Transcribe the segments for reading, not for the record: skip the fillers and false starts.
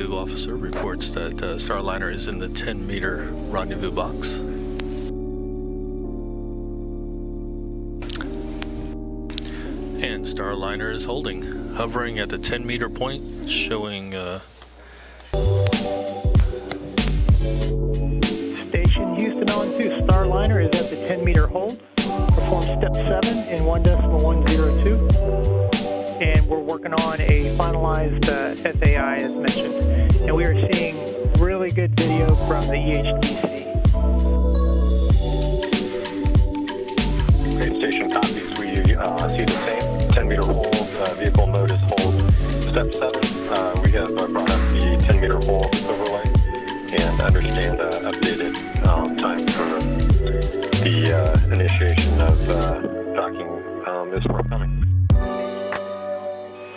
rendezvous officer reports that Starliner is in the 10-meter rendezvous box. And Starliner is holding, hovering at the 10-meter point, showing Station Houston on 2, Starliner is at the 10-meter hold. Perform step 7 in 1.102. And we're working on a finalized FAI as mentioned. And we are seeing really good video from the EHDC. Great, station copies. We see the same 10-meter hold. Vehicle mode is hold step 7. We have brought up the 10-meter hold overlay and understand updated time for the initiation of docking is forthcoming.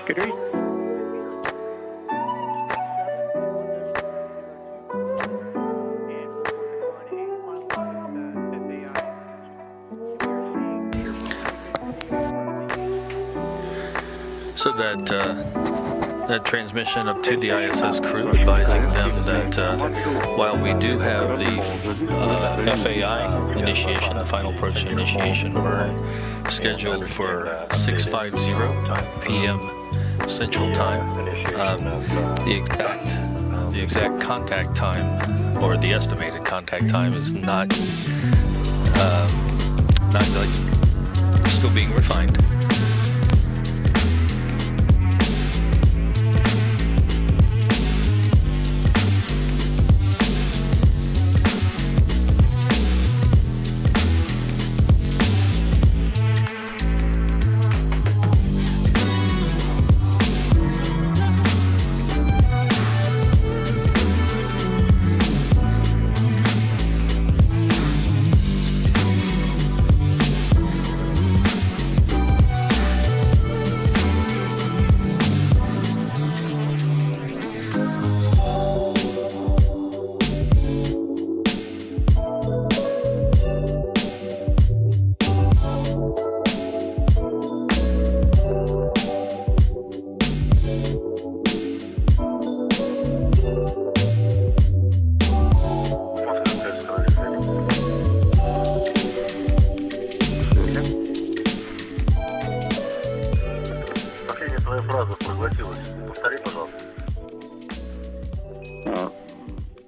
Good read. so that transmission up to the ISS crew, advising them that while we do have the FAI initiation, the final approach initiation, we're scheduled for 6:50 p.m. Central Time. The exact contact time, or the estimated contact time, is not like still being refined.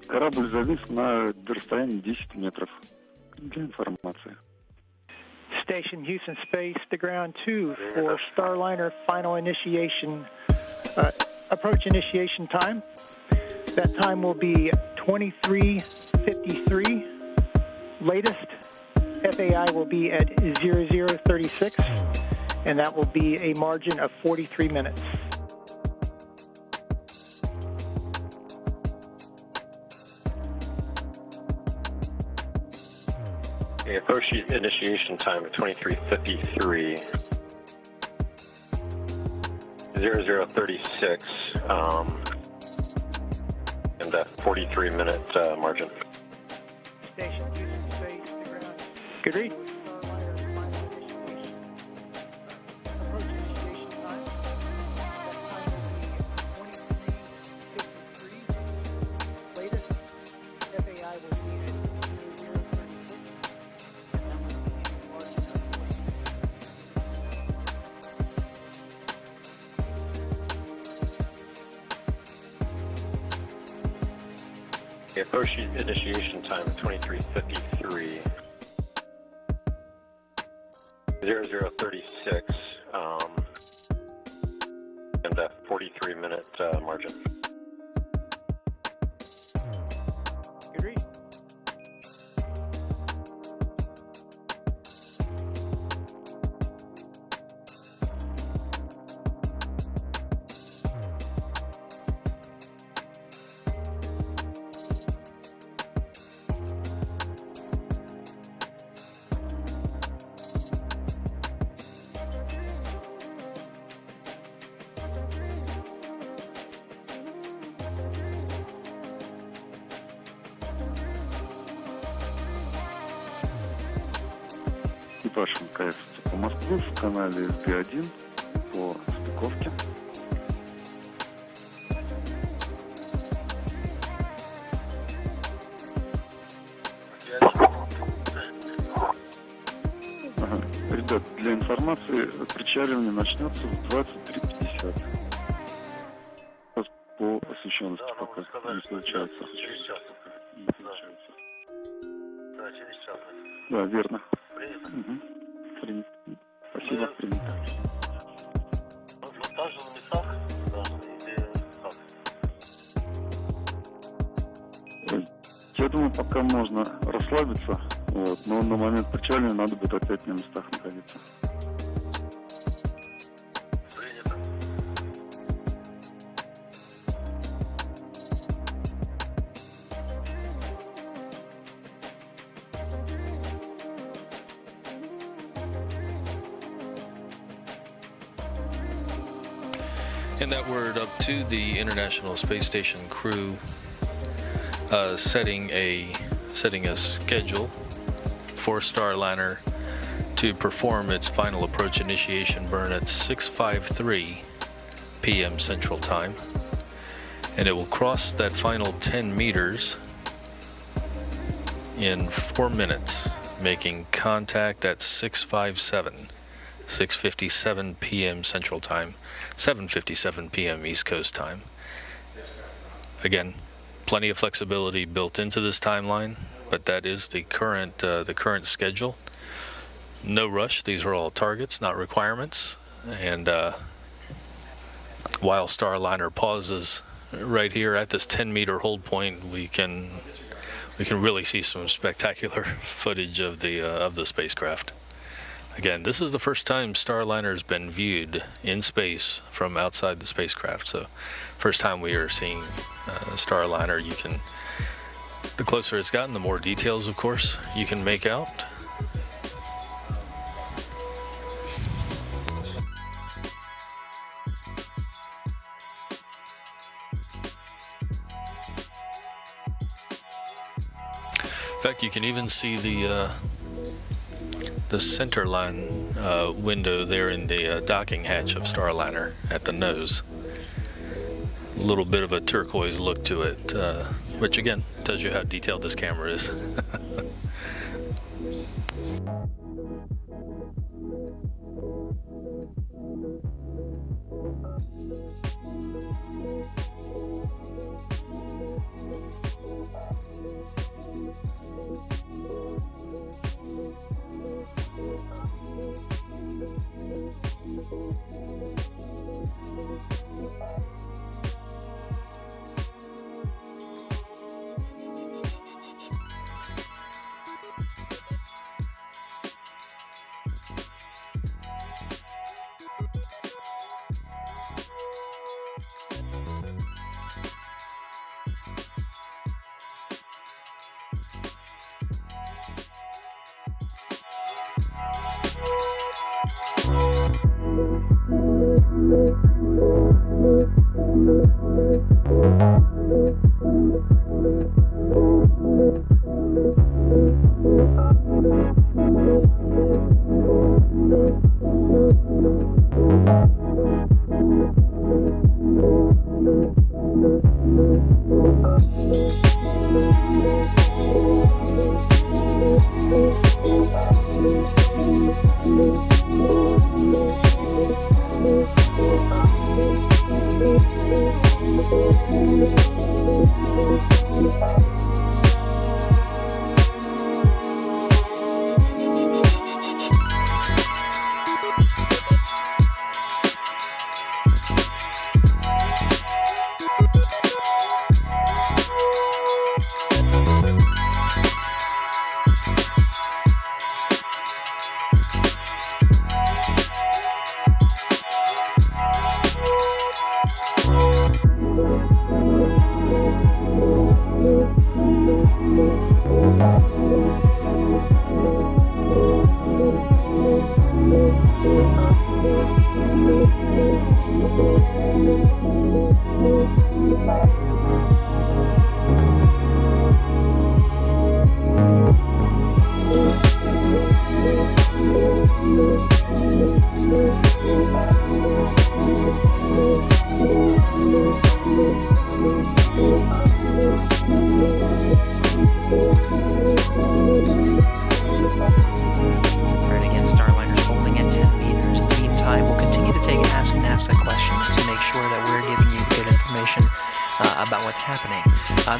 Корабль завис на расстоянии 10 метров. Для информации. Station Houston Space to ground 2 for Starliner final initiation, approach initiation time. That time will be 23:53. Latest FAI will be at 0036, and that will be a margin of 43 minutes. The approach initiation time of 23:53, 0036, and a 43-minute margin. Station Houston Space to ground. Good read. The approach initiation time of 23:53, 0036, and a 43-minute margin. Good read. Экипаж МКС по Москве в канале СГ-1 по стыковке. Ага. Ребят, для информации, причаливание начнется в 23:50. Сейчас по освещенности пока не получается. Не получается. Да, через час. Да, верно. Принято. Угу. Принято. Спасибо, принято. Вот также на местах должны или как? Я думаю, пока можно расслабиться, вот, но на момент причаливания надо будет опять на местах находиться. Принято. And that word up to the International Space Station crew, setting a schedule for Starliner to perform its final approach initiation burn at 6:53 p.m. Central Time, and it will cross that final 10 meters in 4 minutes, making contact at 6:57 p.m. Central Time, 7:57 p.m. East Coast Time. Again, plenty of flexibility built into this timeline, but that is the current schedule. No rush. These are all targets, not requirements. And while Starliner pauses right here at this 10-meter hold point, we can really see some spectacular footage of the spacecraft. Again, this is the first time Starliner has been viewed in space from outside the spacecraft. So, first time we are seeing Starliner. The closer it's gotten, the more details, of course, you can make out. In fact, you can even see the center line window there in the docking hatch of Starliner at the nose. A little bit of a turquoise look to it, which again tells you how detailed this camera is.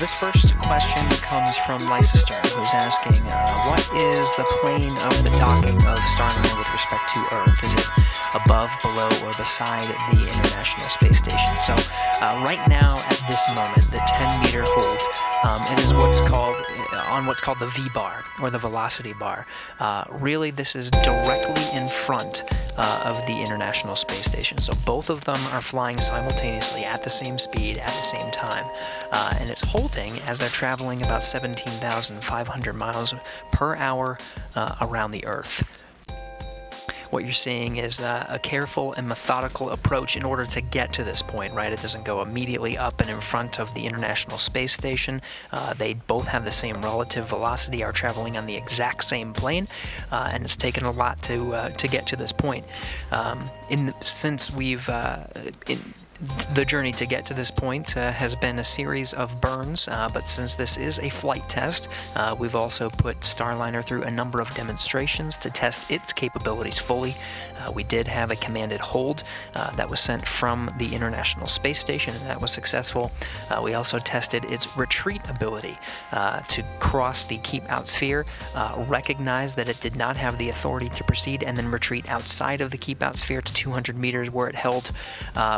This first question comes from Leicester, who's asking, what is the plane of the docking of Starliner with respect to Earth? Is it above, below, or beside the International Space Station? So right now, at this moment, the 10-meter hold, it is what's called the V-bar, or the velocity bar. Really, this is directly in front of the International Space Station. So both of them are flying simultaneously at the same speed at the same time. And it's halting as they're traveling about 17,500 miles per hour around the Earth. What you're seeing is a careful and methodical approach in order to get to this point, right? It doesn't go immediately up and in front of the International Space Station. They both have the same relative velocity, are traveling on the exact same plane, and it's taken a lot to get to this point. The journey to get to this point has been a series of burns, but since this is a flight test, we've also put Starliner through a number of demonstrations to test its capabilities fully. We did have a commanded hold that was sent from the International Space Station, and that was successful. We also tested its retreat ability to cross the keep out sphere, recognize that it did not have the authority to proceed, and then retreat outside of the keep out sphere to 200 meters, where it held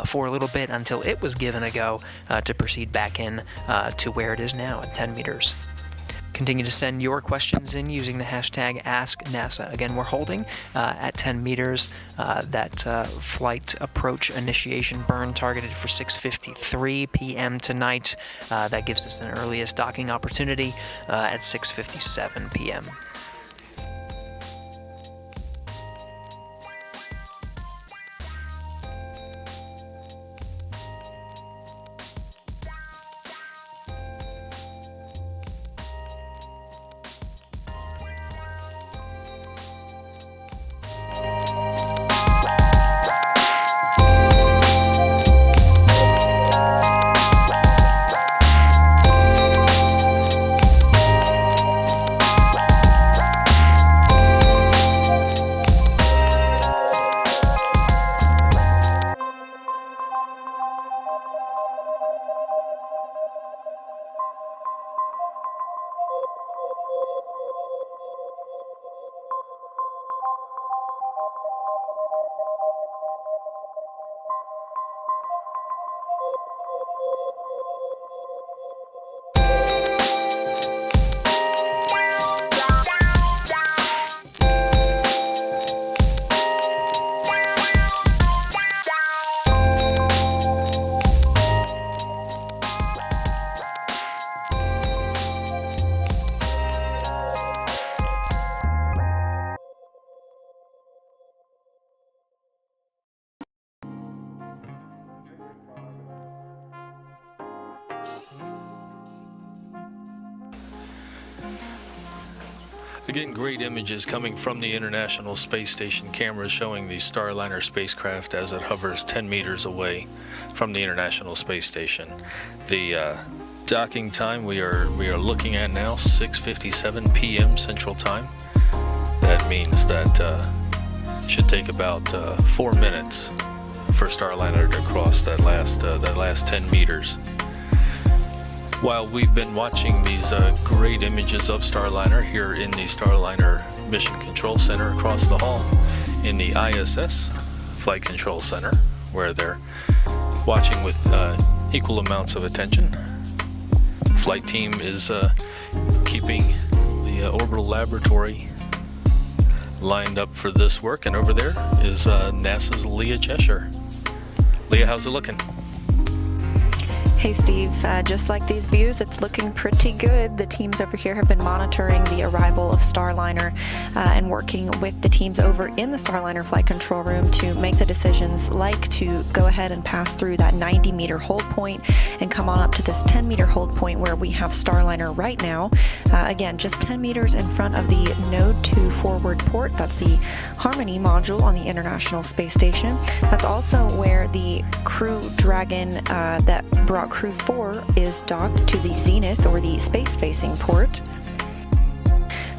for a little bit until it was given a go to proceed back in to where it is now at 10 meters. Continue to send your questions in using the hashtag AskNASA. Again, we're holding at 10 meters. That flight approach initiation burn targeted for 6:53 p.m. tonight. That gives us an earliest docking opportunity at 6:57 p.m. Again, great images coming from the International Space Station cameras showing the Starliner spacecraft as it hovers 10 meters away from the International Space Station. The docking time we are looking at now, 6:57 p.m. Central Time. That means that should take about 4 minutes for Starliner to cross that last 10 meters. While we've been watching these great images of Starliner here in the Starliner Mission Control Center across the hall in the ISS Flight Control Center, where they're watching with equal amounts of attention. Flight team is keeping the orbital laboratory lined up for this work, and over there is NASA's Leah Cheshire. Leah, how's it looking? Hey Steve, just like these views, it's looking pretty good. The teams over here have been monitoring the arrival of Starliner and working with the teams over in the Starliner flight control room to make the decisions, like to go ahead and pass through that 90-meter hold point and come on up to this 10-meter hold point where we have Starliner right now. Again, just 10 meters in front of the Node 2 forward port. That's the Harmony module on the International Space Station. That's also where the Crew Dragon that brought Crew 4 is docked to the Zenith, or the space-facing port.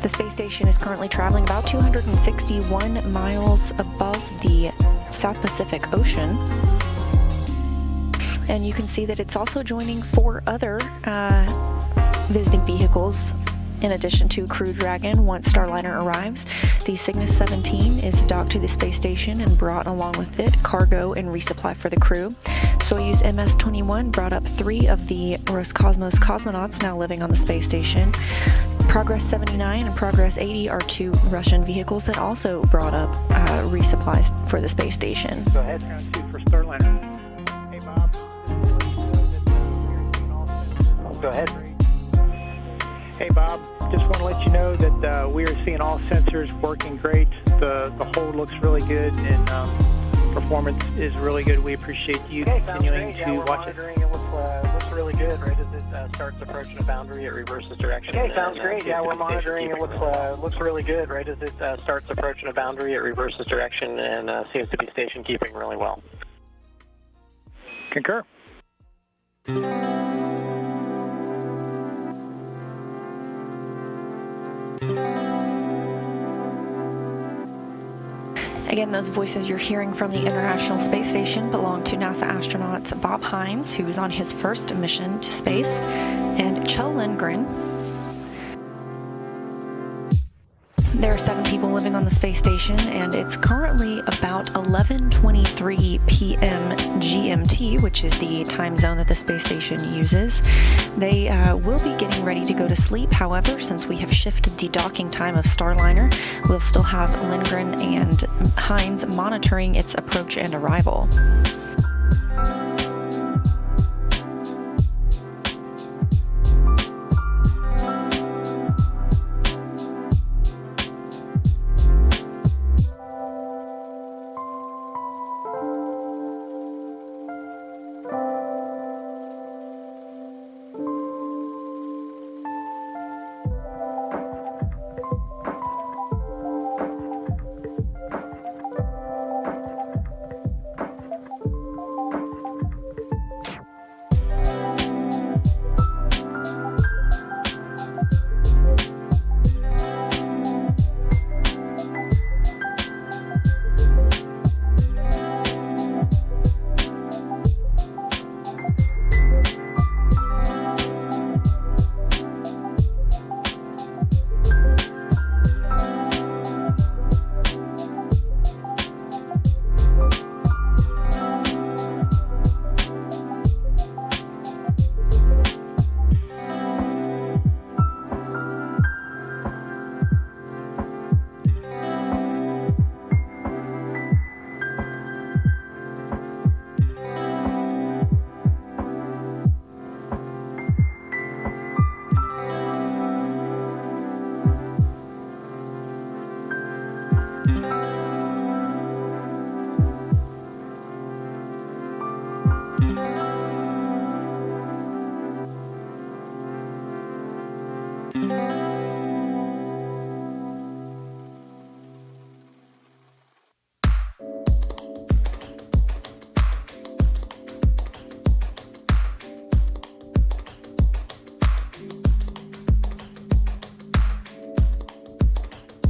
The space station is currently traveling about 261 miles above the South Pacific Ocean. And you can see that it's also joining 4 other visiting vehicles in addition to Crew Dragon once Starliner arrives. The Cygnus 17 is docked to the space station and brought along with it cargo and resupply for the crew. Soyuz MS-21 brought up 3 of the Roscosmos cosmonauts now living on the space station. Progress 79 and Progress 80 are 2 Russian vehicles that also brought up resupplies for the space station. Go ahead, round 2 for Starliner. Hey, Bob. Go ahead. Hey, Bob. Just want to let you know that we are seeing all sensors working great. The hold looks really good, and performance is really good. We appreciate you continuing to watch it. It looks really good, right? As it starts approaching a boundary, it reverses direction. Okay, sounds great. Yeah, we're monitoring. It looks really good, right? As it starts approaching a boundary, it reverses direction and seems to be station keeping really well. Concur. Again, those voices you're hearing from the International Space Station belong to NASA astronauts Bob Hines, who is on his first mission to space, and Kjell Lindgren. There are 7 people living on the space station, and it's currently about 11:23 p.m. GMT, which is the time zone that the space station uses. They will be getting ready to go to sleep. However, since we have shifted the docking time of Starliner, we'll still have Lindgren and Hines monitoring its approach and arrival.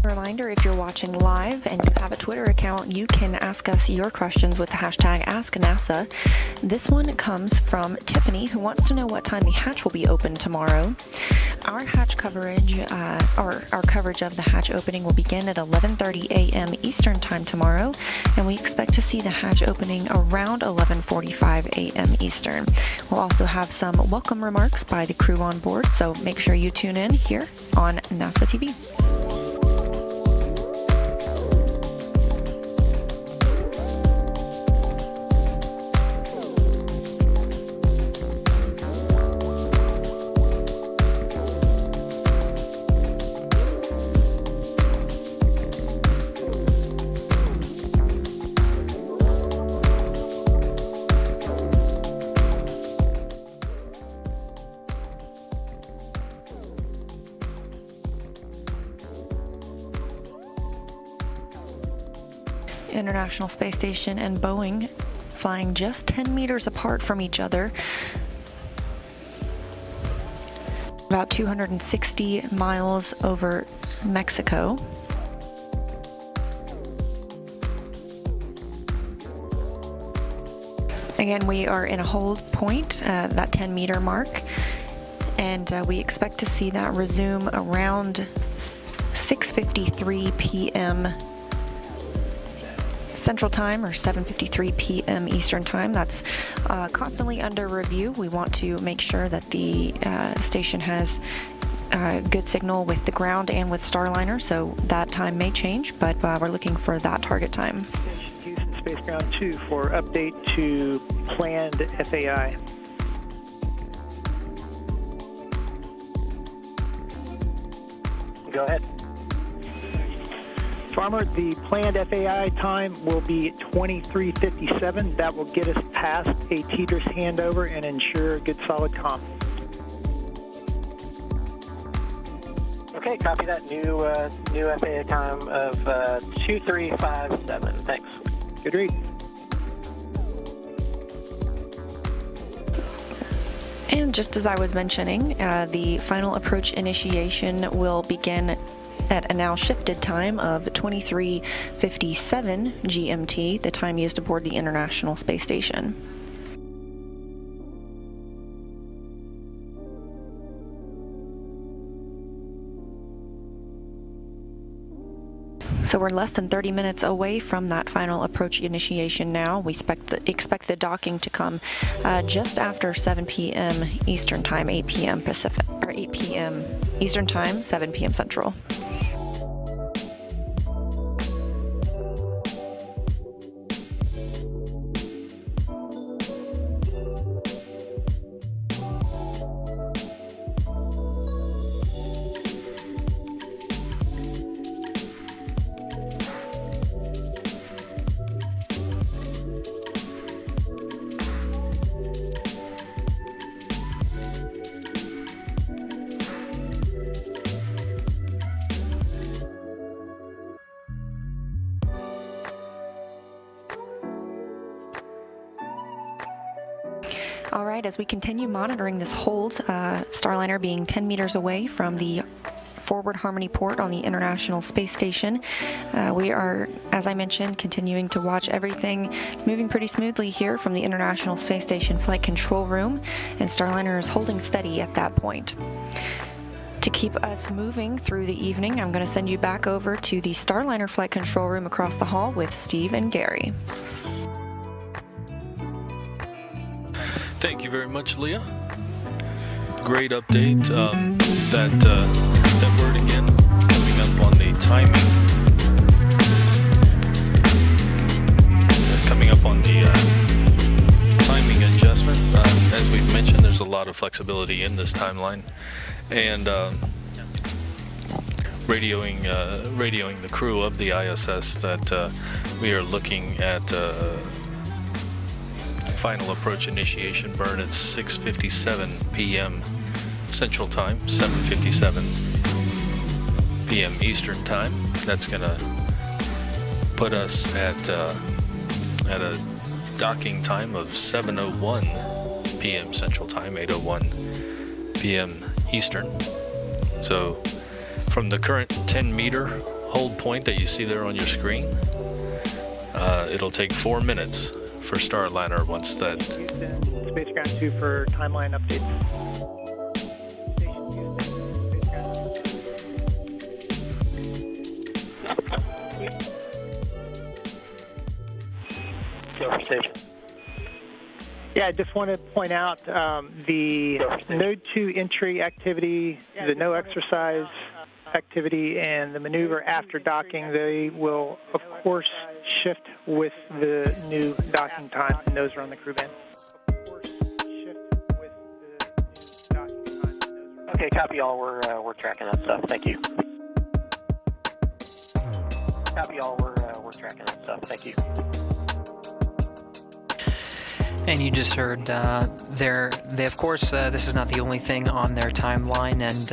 Reminder, if you're watching live and you have a Twitter account, you can ask us your questions with the hashtag AskNASA. This one comes from Tiffany, who wants to know what time the hatch will be open tomorrow. Our hatch coverage, our coverage of the hatch opening will begin at 11:30 a.m. Eastern Time tomorrow, and we expect to see the hatch opening around 11:45 a.m. Eastern. We'll also have some welcome remarks by the crew on board, so make sure you tune in here on NASA TV. International Space Station and Boeing flying just 10 meters apart from each other, about 260 miles over Mexico. Again, we are in a hold point, that 10-meter mark, and we expect to see that resume around 6:53 p.m. Central Time or 7:53 p.m. Eastern Time. That's constantly under review. We want to make sure that the station has good signal with the ground and with Starliner, so that time may change, but we're looking for that target time. Houston Space Ground 2 for update to planned FAI. Go ahead. Farmer, the planned FAI time will be 23:57. That will get us past a TDRS handover and ensure good solid comm. Okay, copy that. New FAA time of 2357. Thanks. Good read. And just as I was mentioning, the final approach initiation will begin at a now shifted time of 23:57 GMT, the time used aboard the International Space Station. So we're less than 30 minutes away from that final approach initiation now. We expect the docking to come just after 7 p.m. Eastern Time, 8 p.m. Pacific, or 8 p.m. Eastern Time, 7 p.m. Central. All right, as we continue monitoring this hold, Starliner being 10 meters away from the forward Harmony port on the International Space Station, we are, as I mentioned, continuing to watch everything. It's moving pretty smoothly here from the International Space Station Flight Control Room, and Starliner is holding steady at that point. To keep us moving through the evening, I'm going to send you back over to the Starliner Flight Control Room across the hall with Steve and Gary. Thank you very much, Leah. Great update. That word again, coming up on the timing. Coming up on the timing adjustment. As we've mentioned, there's a lot of flexibility in this timeline, and radioing the crew of the ISS that we are looking at. Final approach initiation burn at 6:57 p.m. Central Time, 7:57 p.m. Eastern Time. That's gonna put us at a docking time of 7:01 p.m. Central Time, 8:01 p.m. Eastern. So from the current 10-meter hold point that you see there on your screen, it'll take 4 minutes for Starliner once that. Houston Space Ground 2 for timeline updates. Go for station. Yeah, I just want to point out the Node 2 entry activity, the no exercise activity, and the maneuver after docking. They will, of course, shift with the new docking time, and those are on the crew band. Okay, copy all. We're tracking that stuff. Thank you. Copy all. We're tracking that stuff. Thank you. And you just heard they of course, this is not the only thing on their timeline, and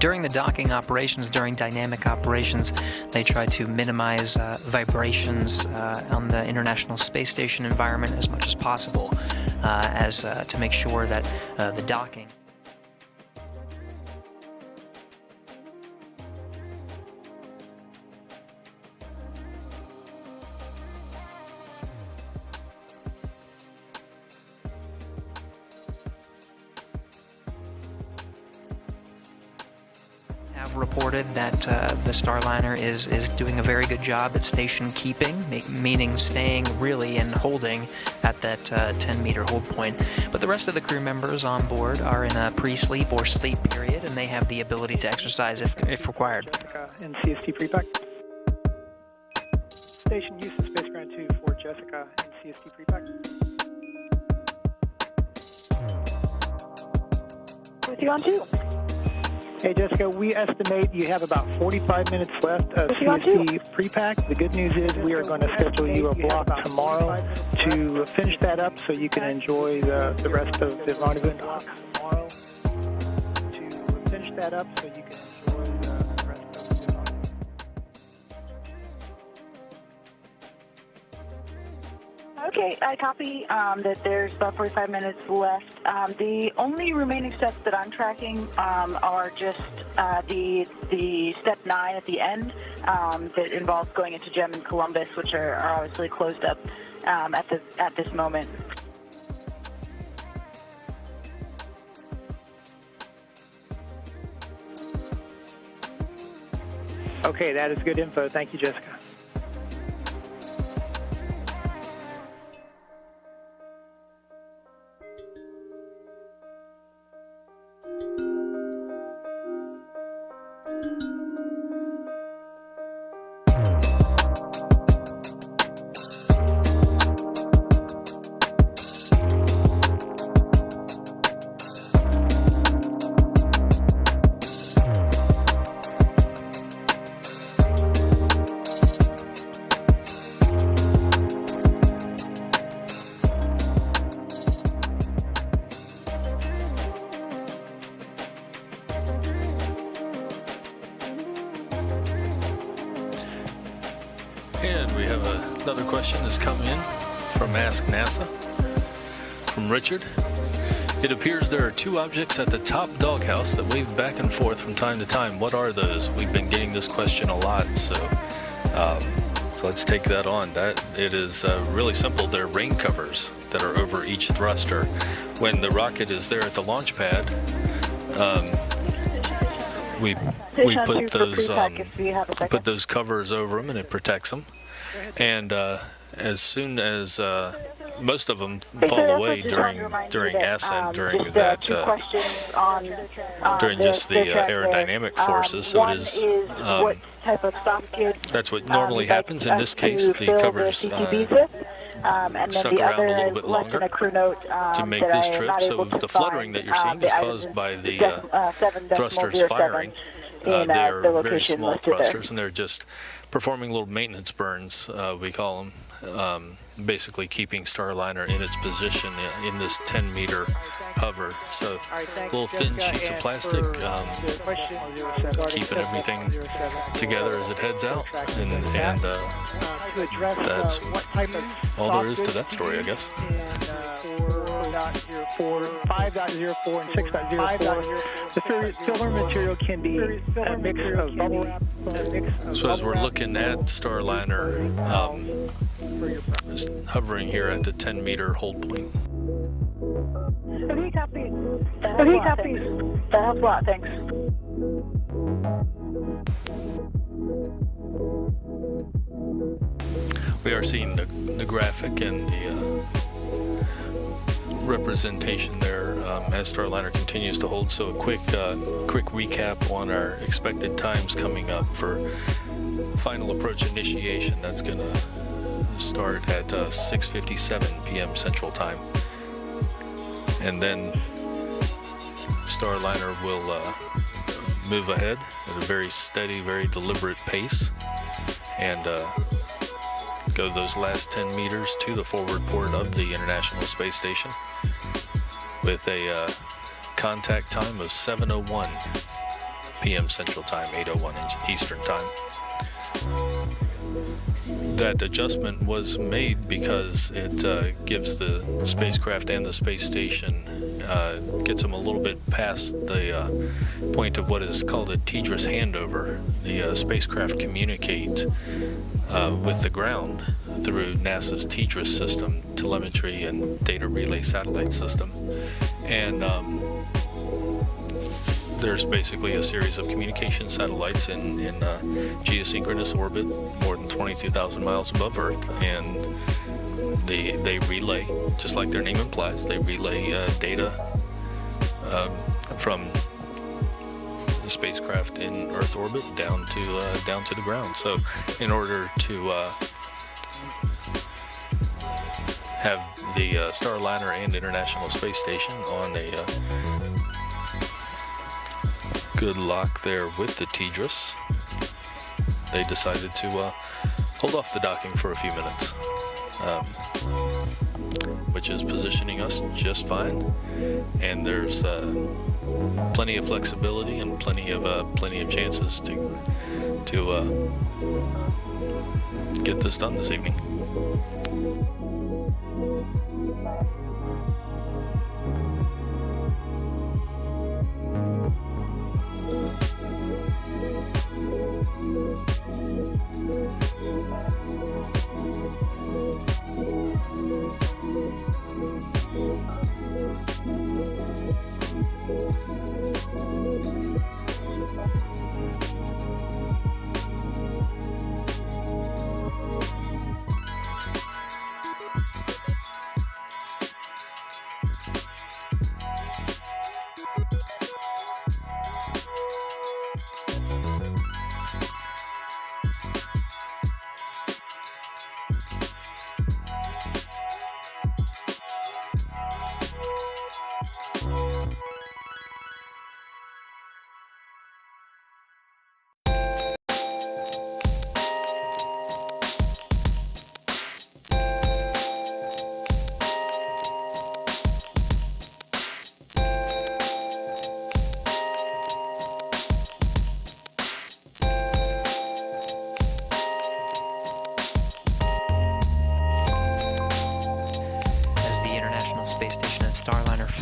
during the docking operations, during dynamic operations, they try to minimize vibrations on the International Space Station environment as much as possible, to make sure that the docking. have reported that the Starliner is doing a very good job at station keeping, meaning staying really and holding at that 10-meter hold point. But the rest of the crew members on board are in a pre-sleep or sleep period, and they have the ability to exercise if required. And CST prepack. Station Houston Space Ground 2 for Jessica and CST prepack. With you on 2. Hey Jessica, we estimate you have about 45 minutes left of CST prepack. The good news is we are going to schedule you a block tomorrow to finish that up so you can enjoy the rest of the rendezvous. Tomorrow to finish that up so you can enjoy the rest of the rendezvous. Okay, I copy that there's about 45 minutes left. The only remaining steps that I'm tracking are just the step 9 at the end that involves going into GEM and Columbus, which are obviously closed up at this moment. Okay, that is good info. Thank you, Jessica. And we have another question that's come in from Ask NASA, from Richard. It appears there are two objects at the top doghouse that wave back and forth from time to time. What are those? We've been getting this question a lot, so let's take that on. It is really simple. They're rain covers that are over each thruster. When the rocket is there at the launch pad, we put those covers over them, and it protects them. And as soon as most of them fall away during ascent, during just the aerodynamic forces. So it is. That's what normally happens. In this case, the covers stuck around a little bit longer to make this trip. So the fluttering that you're seeing is caused by the thrusters firing. They are very small thrusters, and they're just performing little maintenance burns, we call them, basically keeping Starliner in its position in this 10-meter hover. So little thin sheets of plastic, keeping everything together as it heads out, and that's all there is to that story, I guess. 5.04 and 6.04. The filler material can be a mix of bubble wrap. So as we're looking at Starliner hovering here at the 10-meter hold point. Okay, copy. That helps a lot, thanks. We are seeing the graphic and the representation there as Starliner continues to hold. So a quick recap on our expected times coming up for final approach initiation. That's going to start at 6:57 p.m. Central Time, and then Starliner will move ahead at a very steady, very deliberate pace, and go those last 10 meters to the forward port of the International Space Station with a contact time of 7:01 p.m. Central Time, 8:01 Eastern Time. That adjustment was made because it gives the spacecraft and the space station, gets them a little bit past the point of what is called a TDRS handover. The spacecraft communicate with the ground through NASA's TDRS system, telemetry and data relay satellite system. And there's basically a series of communication satellites in geosynchronous orbit, more than 22,000 miles above Earth, and they relay, just like their name implies, they relay data from the spacecraft in Earth orbit down to the ground. So, in order to have the Starliner and International Space Station on a good lock there with the TDRS, they decided to hold off the docking for a few minutes, which is positioning us just fine. And there's plenty of flexibility and plenty of chances to get this done this evening.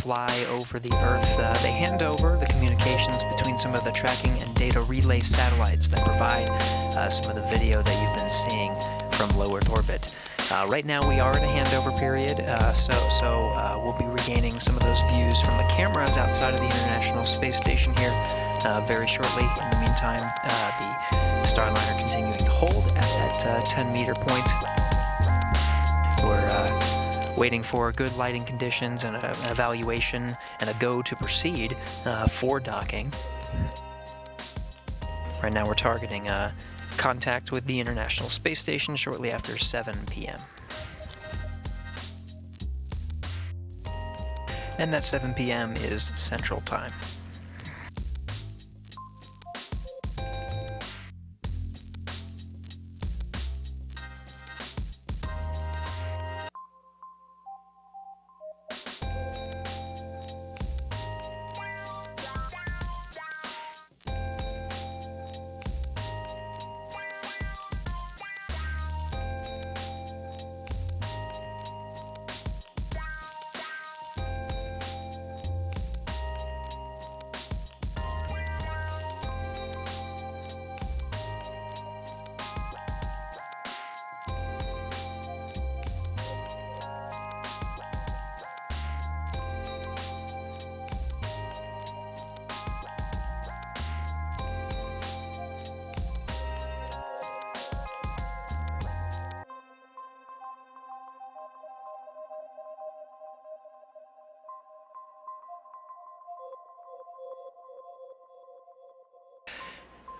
Fly over the Earth, they hand over the communications between some of the tracking and data relay satellites that provide some of the video that you've been seeing from low Earth orbit. Right now we are in a handover period, so we'll be regaining some of those views from the cameras outside of the International Space Station here very shortly. In the meantime, the Starliner continuing to hold at that 10-meter point. We're waiting for good lighting conditions and an evaluation and a go to proceed for docking. Right now we're targeting contact with the International Space Station shortly after 7 p.m. And that 7 p.m. is Central Time.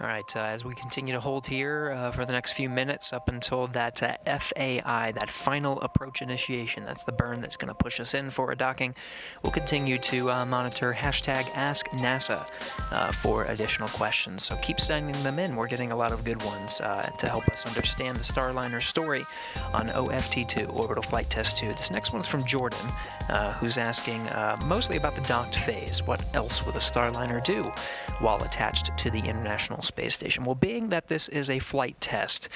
All right, as we continue to hold here for the next few minutes up until that FAI, that final approach initiation, that's the burn that's going to push us in for a docking, we'll continue to monitor hashtag #AskNASA for additional questions. So keep sending them in. We're getting a lot of good ones to help us understand the Starliner story on OFT2, Orbital Flight Test 2. This next one's from Jordan, who's asking mostly about the docked phase. What else would a Starliner do while attached to the International Space Station? Well, being that this is a flight test,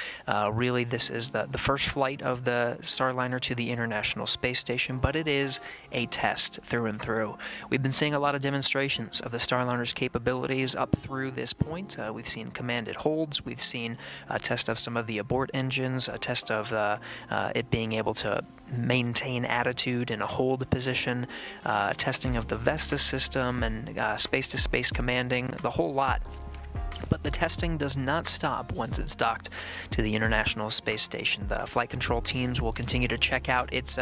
really this is the first flight of the Starliner to the International Space Station, but it is a test through and through. We've been seeing a lot of demonstrations of the Starliner's capabilities up through this point. We've seen commanded holds, we've seen a test of some of the abort engines, a test of it being able to maintain attitude in a hold position, testing of the Vesta system and space-to-space commanding, the whole lot. But the testing does not stop once it's docked to the International Space Station. The flight control teams will continue to check out its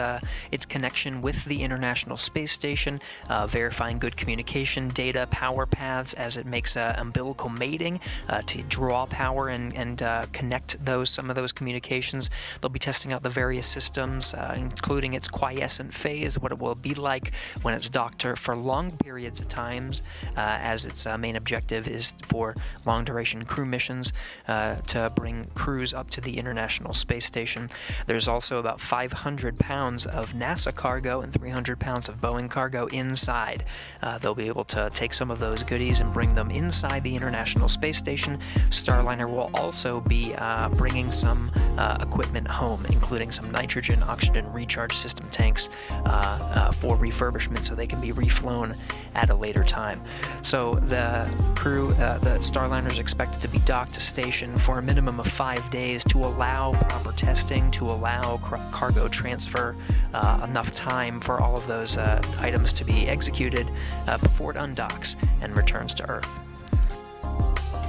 connection with the International Space Station, verifying good communication, data, power paths as it makes umbilical mating to draw power and connect some of those communications. They'll be testing out the various systems, including its quiescent phase, what it will be like when it's docked for long periods of times, as its main objective is for long-duration crew missions to bring crews up to the International Space Station. There's also about 500 pounds of NASA cargo and 300 pounds of Boeing cargo inside. They'll be able to take some of those goodies and bring them inside the International Space Station. Starliner will also be bringing some equipment home, including some nitrogen oxygen recharge system tanks for refurbishment so they can be reflown at a later time. So the crew, the Starliner is expected to be docked to station for a minimum of 5 days to allow proper testing, to allow cargo transfer, enough time for all of those items to be executed before it undocks and returns to Earth.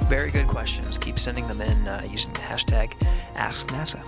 Very good questions. Keep sending them in using the hashtag AskNASA.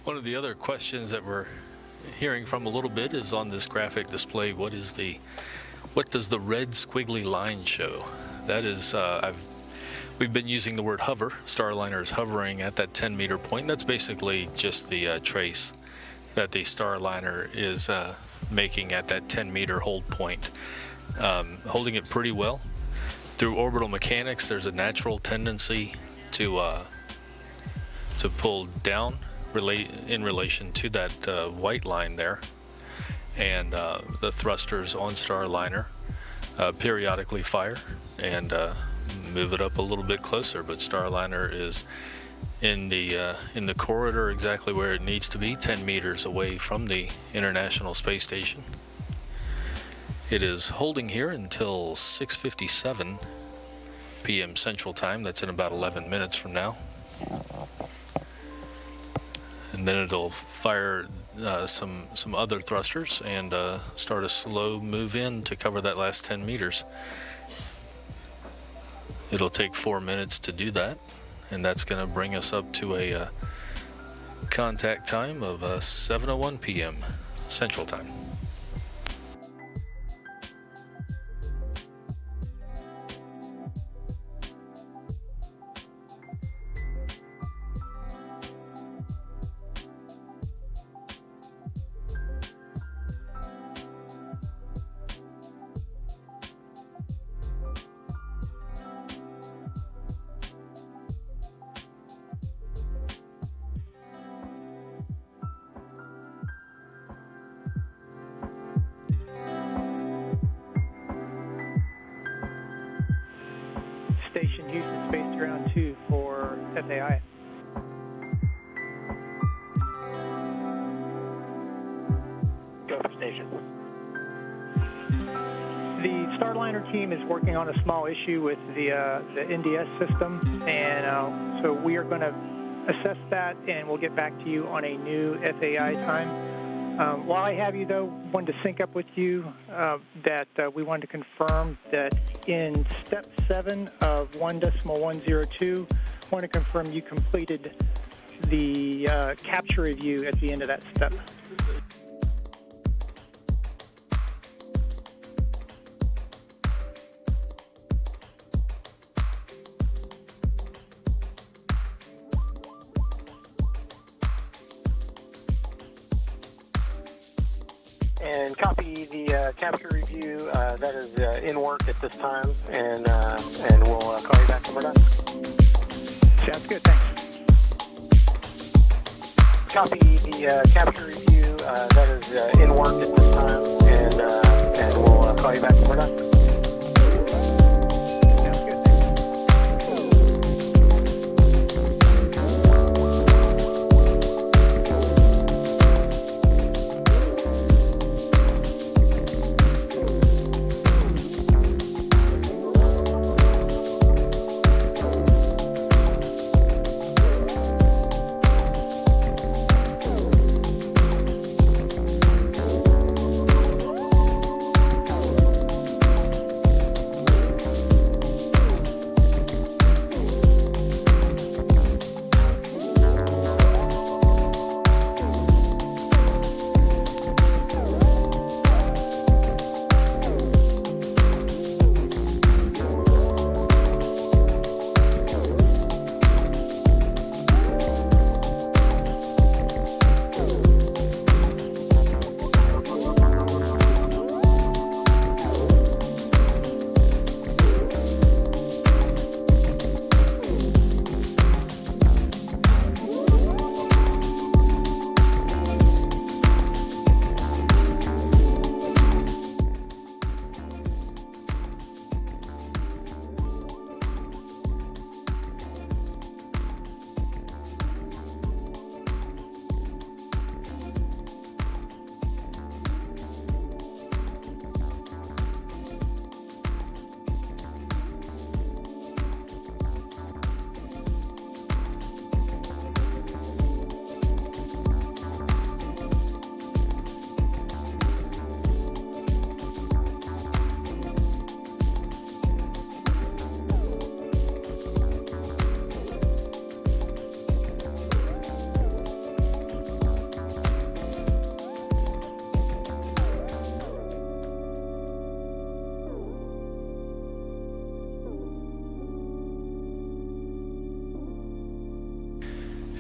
One of the other questions that we're hearing from a little bit is on this graphic display. What does the red squiggly line show? That is, we've been using the word hover. Starliner is hovering at that 10-meter point. That's basically just the trace that the Starliner is making at that 10-meter hold point. Holding it pretty well. Through orbital mechanics, there's a natural tendency to pull down in relation to that white line there, and the thrusters on Starliner periodically fire and move it up a little bit closer, but Starliner is in the corridor exactly where it needs to be, 10 meters away from the International Space Station. It is holding here until 6:57 p.m. Central Time. That's in about 11 minutes from now. And then it'll fire some other thrusters and start a slow move in to cover that last 10 meters. It'll take 4 minutes to do that, and that's going to bring us up to a contact time of 7:01 p.m. Central Time. Station Houston Space Ground 2 for FAI. Go for station. Starliner team is working on a small issue with the NDS system, and so we are going to assess that, and we'll get back to you on a new FAI time. While I have you, though, wanted to sync up with you that we wanted to confirm that in step 7 of 1.102, I want to confirm you completed the capture review at the end of that step. And copy the capture review that is in work at this time, and we'll call you back when we're done. Sounds good, thanks. Copy the capture review that is in work at this time, and we'll call you back when we're done.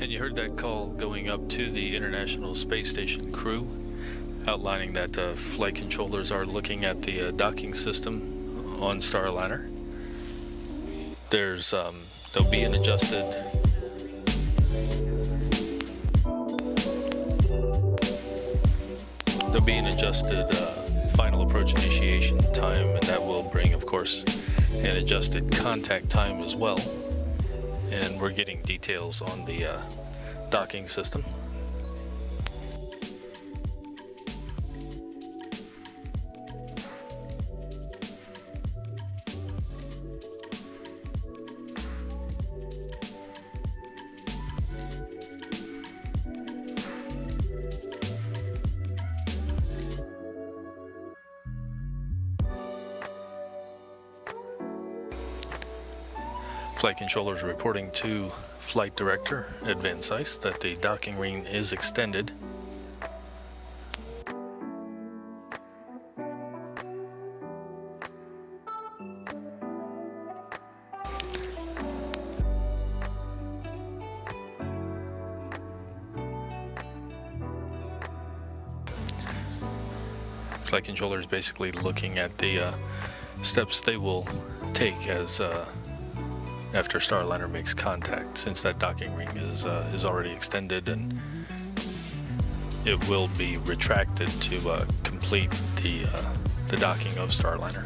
And you heard that call going up to the International Space Station crew, outlining that flight controllers are looking at the docking system on Starliner. There's there'll be an adjusted final approach initiation time, and that will bring, of course, an adjusted contact time as well. And we're getting details on the docking system. Flight controllers reporting to Flight Director at Van Zeiss that the docking ring is extended. Flight controllers basically looking at the steps they will take as after Starliner makes contact, since that docking ring is already extended, and it will be retracted to complete the docking of Starliner.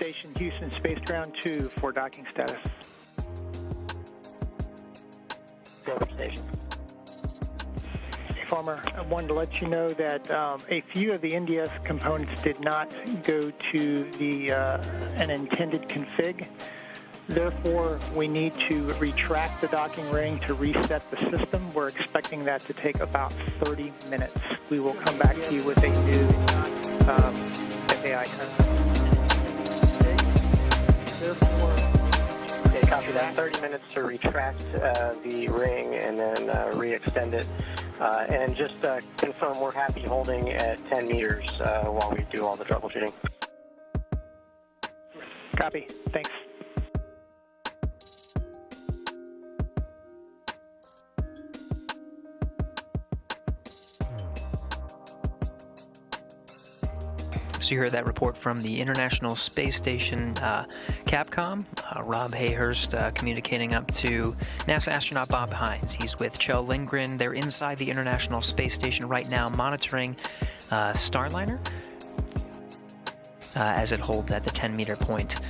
Station Houston Space Ground 2 for docking status. Rover Station. Farmer, I wanted to let you know that a few of the NDS components did not go to the an intended config. Therefore, we need to retract the docking ring to reset the system. We're expecting that to take about 30 minutes. We will come back to you with a new FAI time. Okay, copy that. 30 minutes to retract the ring and then re-extend it. And just confirm we're happy holding at 10 meters while we do all the troubleshooting. Copy. Thanks. So you heard that report from the International Space Station Capcom. Rob Hayhurst communicating up to NASA astronaut Bob Hines. He's with Kjell Lindgren. They're inside the International Space Station right now monitoring Starliner as it holds at the 10-meter point.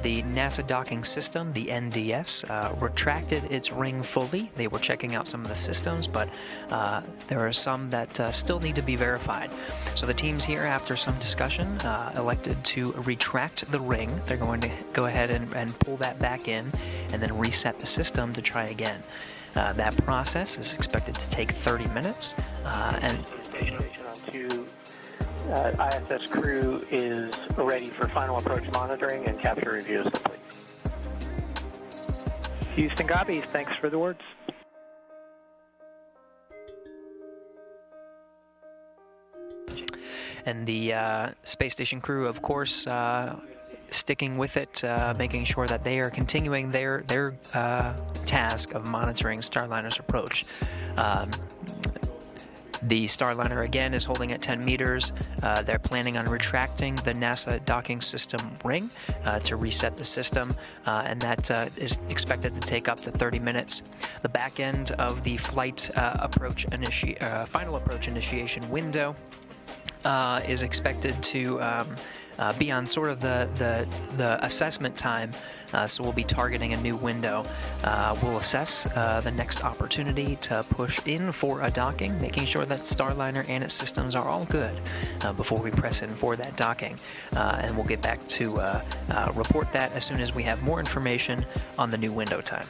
The NASA docking system, the NDS, retracted its ring fully. They were checking out some of the systems, but there are some that still need to be verified. So the teams here, after some discussion, elected to retract the ring. They're going to go ahead and pull that back in and then reset the system to try again. That process is expected to take 30 minutes. And ISS crew is ready for final approach monitoring and capture review is complete. Houston copies. Thanks for the words. And the space station crew, of course, sticking with it, making sure that they are continuing their task of monitoring Starliner's approach. The Starliner, again, is holding at 10 meters. They're planning on retracting the NASA docking system ring to reset the system, and that is expected to take up to 30 minutes. The back end of the flight final approach initiation window is expected to be on sort of the assessment time, so we'll be targeting a new window. We'll assess the next opportunity to push in for a docking, making sure that Starliner and its systems are all good before we press in for that docking. And we'll get back to report that as soon as we have more information on the new window time.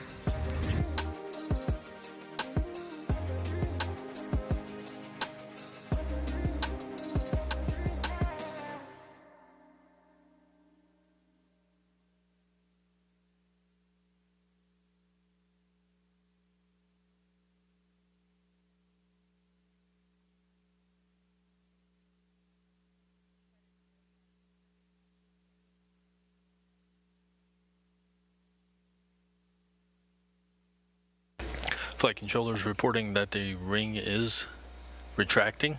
Flight controllers reporting that the ring is retracting.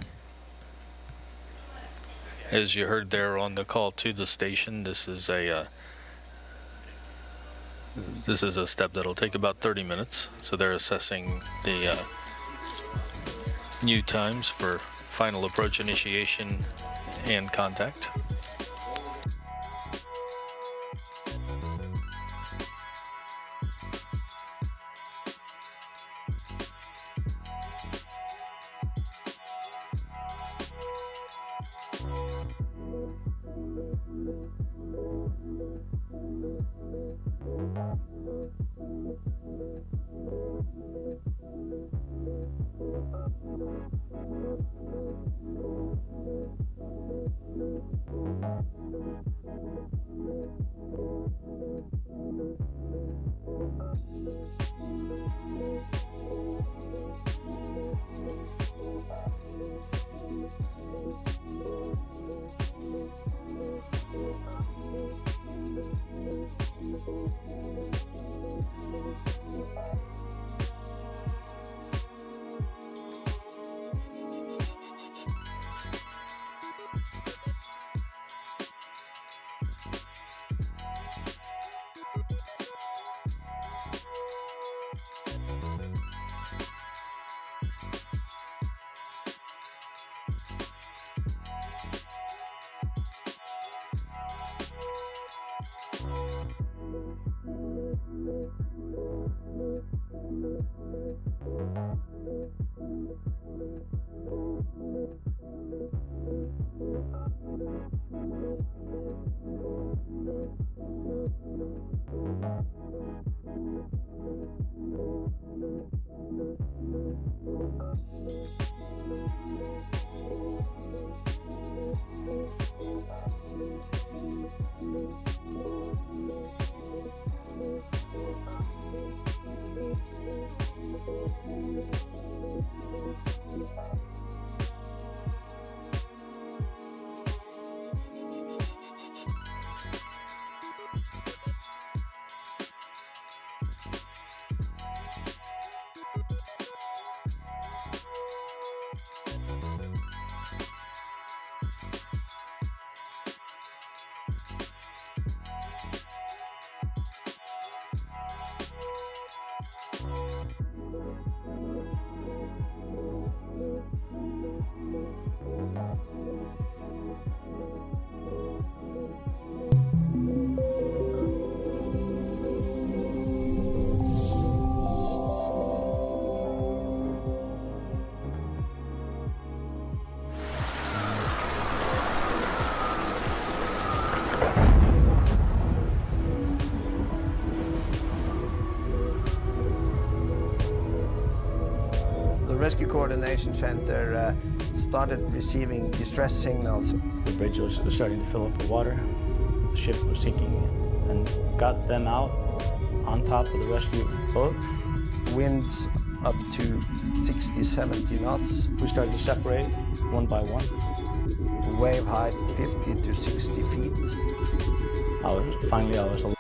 As you heard there on the call to the station, this is a step that'll take about 30 minutes. So they're assessing the new times for final approach initiation and contact. Rescue Coordination Center started receiving distress signals. The bridge was starting to fill up with water. The ship was sinking, and got them out on top of the rescue boat. Winds up to 60, 70 knots. We started to separate one by one. Wave height 50 to 60 feet. Finally I was alone.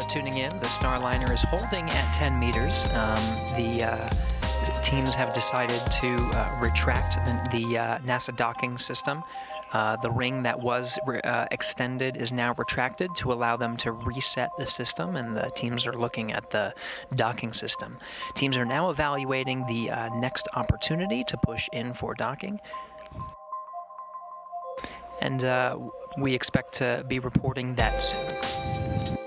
Tuning in, the Starliner is holding at 10 meters. The teams have decided to retract the NASA docking system. The ring that was extended is now retracted to allow them to reset the system, and the teams are looking at the docking system. Teams are now evaluating the next opportunity to push in for docking. And we expect to be reporting that soon.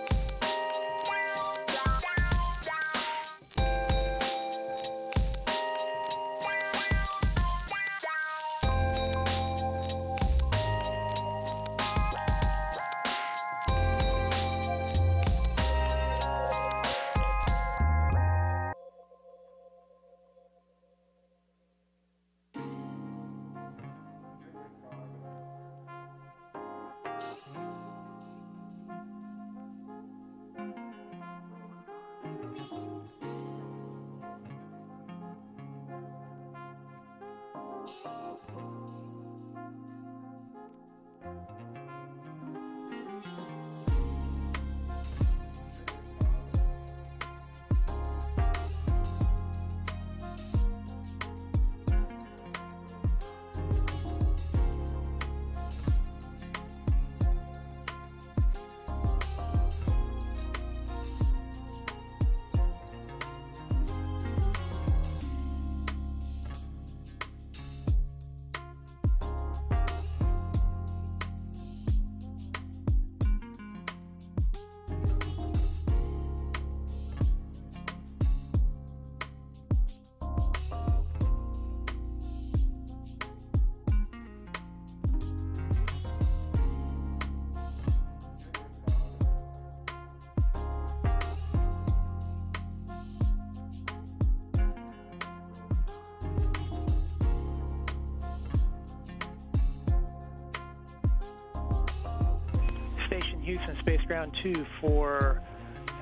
Houston, Space Ground 2 for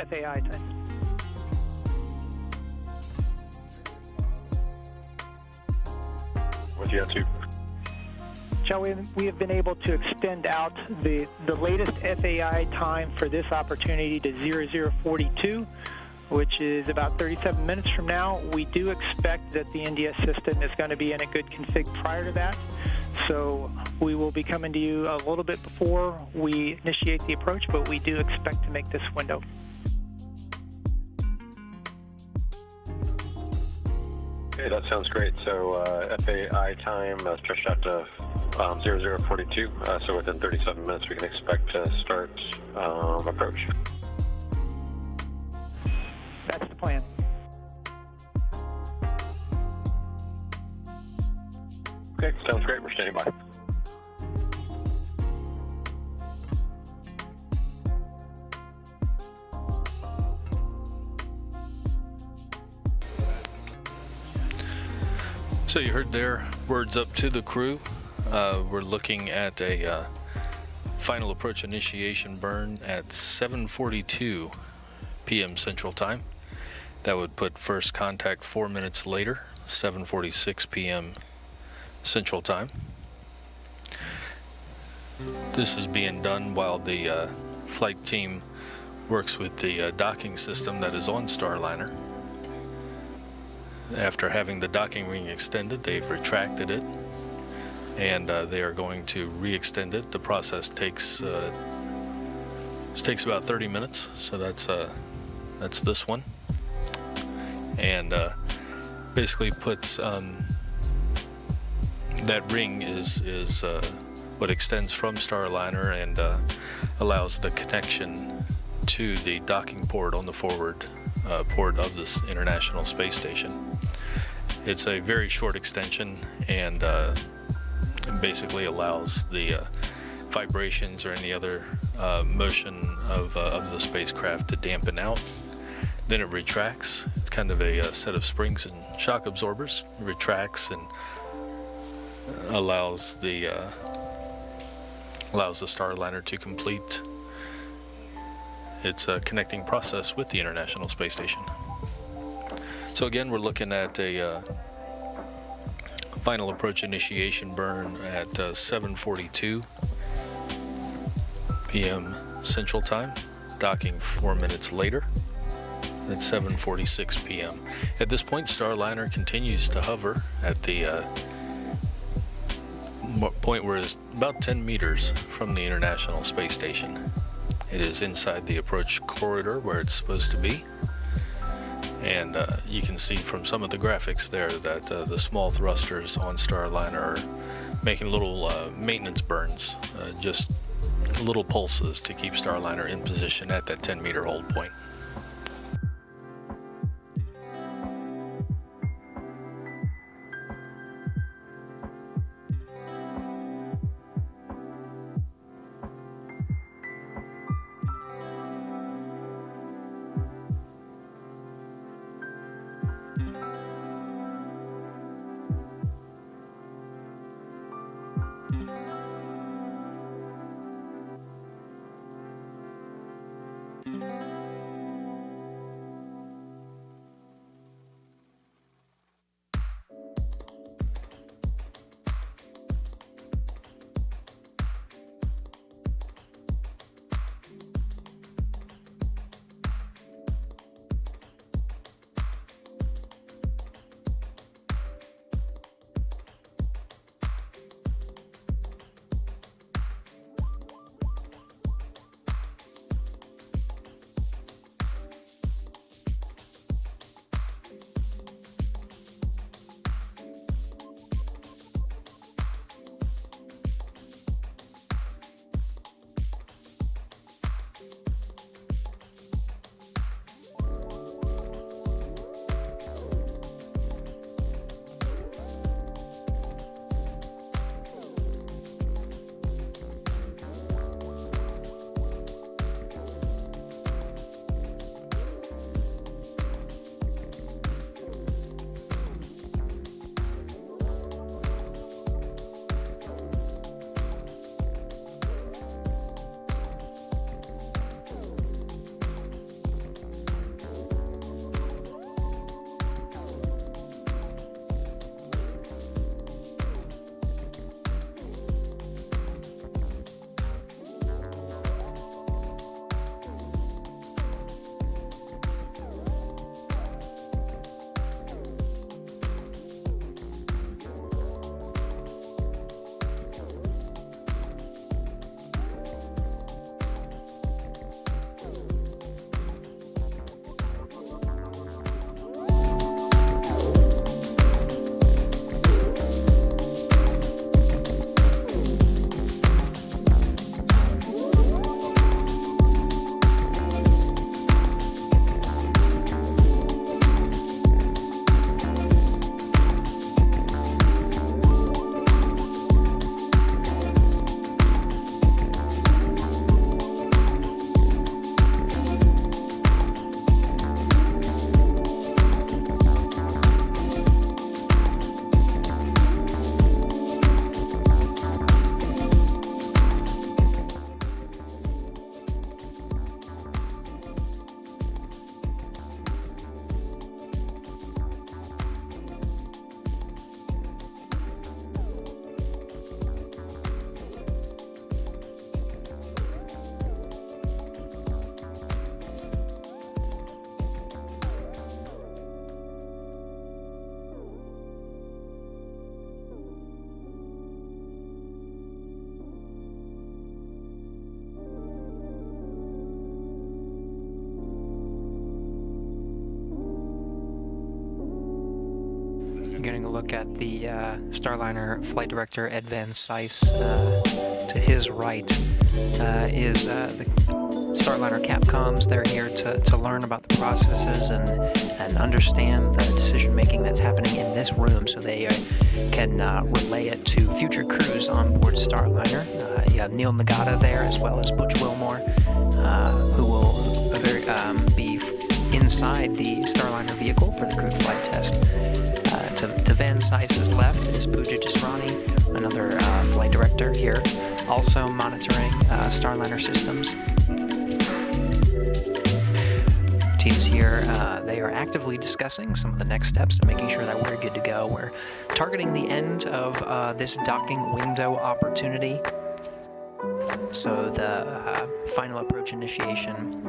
FAI time. With you, too. We have been able to extend out the latest FAI time for this opportunity to 0042, which is about 37 minutes from now. We do expect that the NDS system is going to be in a good config prior to that. So we will be coming to you a little bit before we initiate the approach, but we do expect to make this window. Okay, that sounds great. So FAI time stretched out to 0042. So within 37 minutes, we can expect to start approach. That's the plan. Okay, sounds great. We're standing by. So you heard their words up to the crew. We're looking at a final approach initiation burn at 7:42 p.m. Central Time. That would put first contact 4 minutes later, 7:46 p.m. Central Time. This is being done while the flight team works with the docking system that is on Starliner. After having the docking ring extended, they've retracted it, and they are going to re-extend it. The process takes about 30 minutes, so that's this one, and basically puts that ring is what extends from Starliner and allows the connection to the docking port on the forward port of this International Space Station. It's a very short extension, and basically allows the vibrations or any other motion of the spacecraft to dampen out. Then it retracts. It's kind of a set of springs and shock absorbers. It retracts and allows the Starliner to complete its connecting process with the International Space Station. So again, we're looking at a final approach initiation burn at 7:42 p.m. Central Time, docking 4 minutes later at 7:46 p.m. At this point, Starliner continues to hover at the point where it's about 10 meters from the International Space Station. It is inside the approach corridor where it's supposed to be. And you can see from some of the graphics there that the small thrusters on Starliner are making little maintenance burns, just little pulses to keep Starliner in position at that 10-meter hold point. look at the Starliner flight director, Ed Van Cise. To his right is the Starliner Capcoms. They're here to learn about the processes and understand the decision-making that's happening in this room so they can relay it to future crews on board Starliner. You have Neil Nagata there, as well as Butch Wilmore, who will be inside the Starliner vehicle for the crewed flight test. To Van Cise's left is Pooja Jasrani, another flight director here, also monitoring Starliner systems. Teams here, they are actively discussing some of the next steps and making sure that we're good to go. We're targeting the end of this docking window opportunity. So the final approach initiation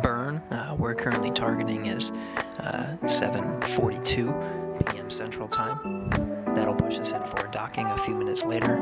burn we're currently targeting is 7:42 p.m. Central Time. That'll push us in for docking a few minutes later.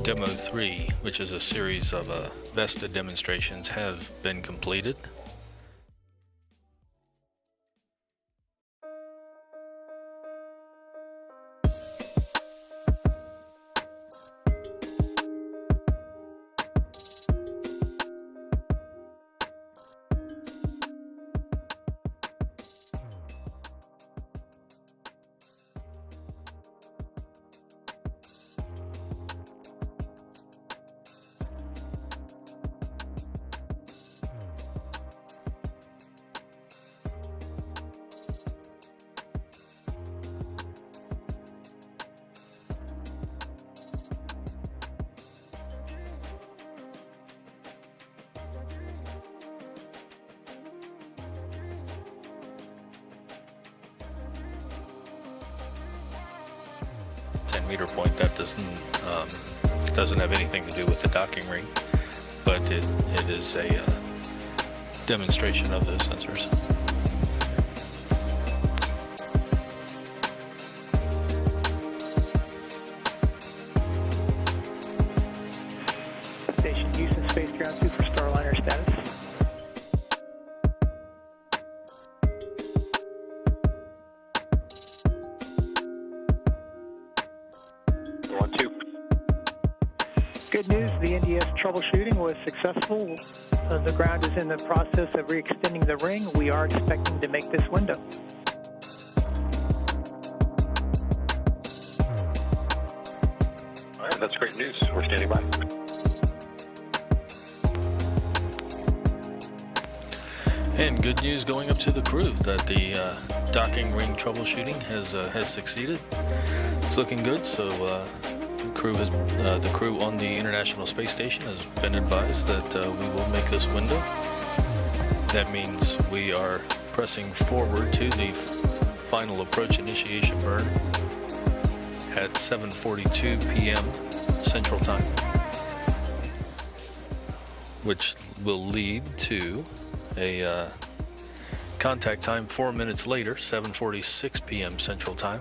Demo 3, which is a series of VESTA demonstrations, have been completed. Meter point, that doesn't have anything to do with the docking ring, but it is a demonstration of those sensors. Station Houston, Space Ground 2 for Starliner status. Good news, the NDS troubleshooting was successful. The ground is in the process of re-extending the ring. We are expecting to make this window. All right, that's great news. We're standing by. And good news going up to the crew that the docking ring troubleshooting has succeeded. It's looking good, so the crew on the International Space Station has been advised that we will make this window. That means we are pressing forward to the final approach initiation burn at 7:42 p.m. Central Time, which will lead to a contact time 4 minutes later, 7:46 p.m. Central Time.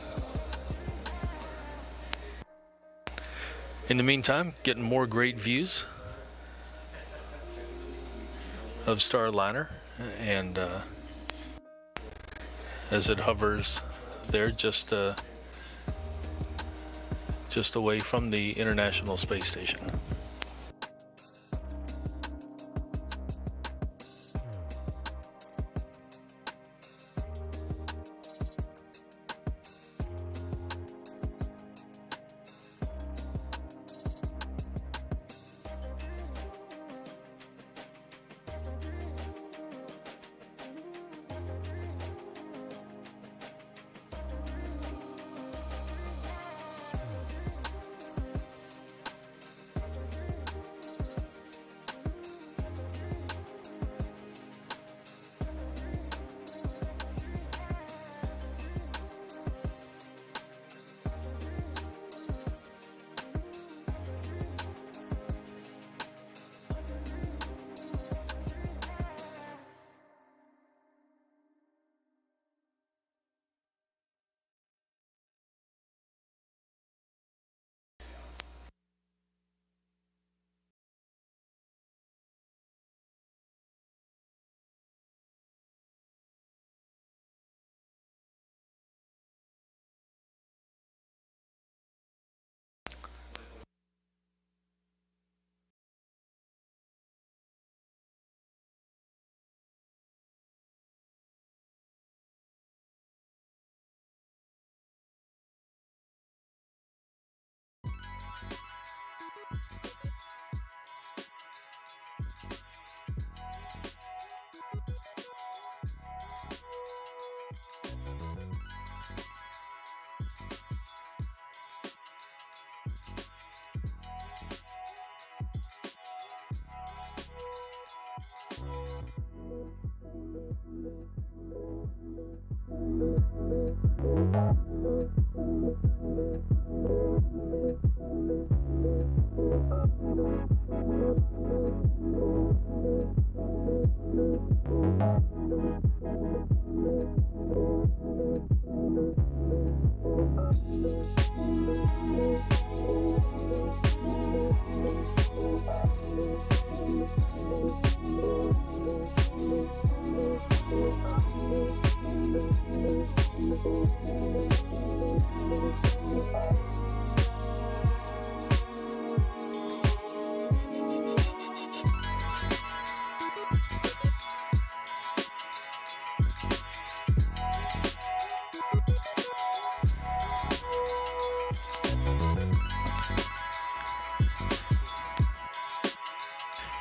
In the meantime, getting more great views of Starliner, and as it hovers there just away from the International Space Station.